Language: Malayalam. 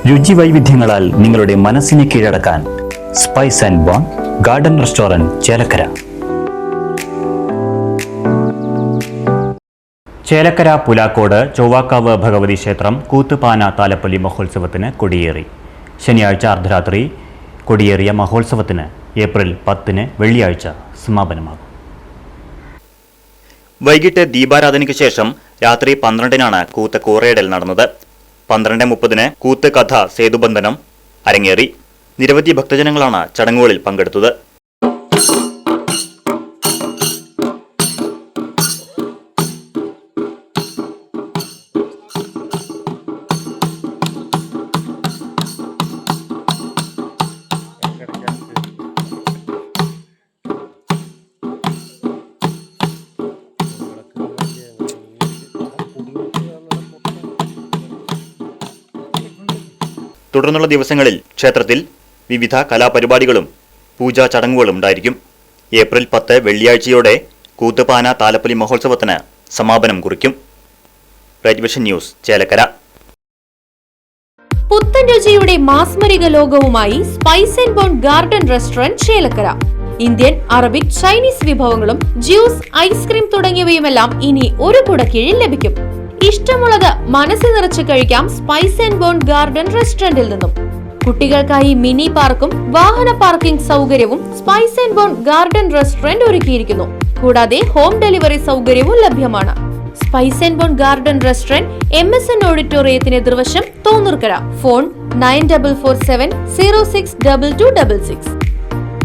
രുചി വൈവിധ്യങ്ങളാൽ നിങ്ങളുടെ മനസ്സിനെ കീഴടക്കാൻ Spice and Bone Garden Restaurant Chelakkara. Chelakkara Pulakkode Chovvakkavu Bhagavathi ക്ഷേത്രം കൂത്തുപാന താലപ്പൊലി മഹോത്സവത്തിന് കൊടിയേറി. ശനിയാഴ്ച അർദ്ധരാത്രി കൊടിയേറിയ മഹോത്സവത്തിന് ഏപ്രിൽ 10 വെള്ളിയാഴ്ച സമാപനമാകും. വൈകിട്ട് ദീപാരാധനയ്ക്ക് ശേഷം രാത്രി 12 കൂത്ത് കൂറയിടൽ നടന്നത്. 12:30 കൂത്ത് കഥ സേതുബന്ധനം അരങ്ങേറി. നിരവധി ഭക്തജനങ്ങളാണ് ചടങ്ങുകളിൽ പങ്കെടുത്തത്. തുടർന്നുള്ള ദിവസങ്ങളിൽ ക്ഷേത്രത്തിൽ വിവിധ കലാപരിപാടികളും പൂജാ ചടങ്ങുകളും ഉണ്ടായിരിക്കും. ഏപ്രിൽ 10 വെള്ളിയാഴ്ചയോടെ കൂത്തുപാന താലപ്പൊലി മഹോത്സവത്തിന് സമാപനം കുറിക്കും. Right Vision News, Chelakkara. പുത്തൻ രുചിയുടെ മാസ്മരിക ലോകവുമായി Spice and Bone Garden Restaurant Chelakkara. Indian, Arabic, Chinese വിഭവങ്ങളും ജ്യൂസ്, ഐസ്ക്രീം തുടങ്ങിയവയുമെല്ലാം ഇനി ഒരു കുടക്കീഴിൽ ലഭിക്കും. ഇഷ്ടമുള്ളത് മനസ്സ് നിറച്ച് കഴിക്കാം സ്പൈസ് ആൻഡ് ബോൺ ഗാർഡൻ റെസ്റ്റോറന്റിൽ നിന്നും. കുട്ടികൾക്കായി മിനി പാർക്കും വാഹന പാർക്കിംഗ് സൗകര്യവും Spice and Bone Garden Restaurant ഒരുക്കിയിരിക്കുന്നു. കൂടാതെ ഹോം ഡെലിവറി സൗകര്യവും ലഭ്യമാണ്. Spice and Bone Garden Restaurant MSN ഓഡിറ്റോറിയത്തിന് എതിർവശം തോന്നൂർക്കര. ഫോൺ 9447 062266.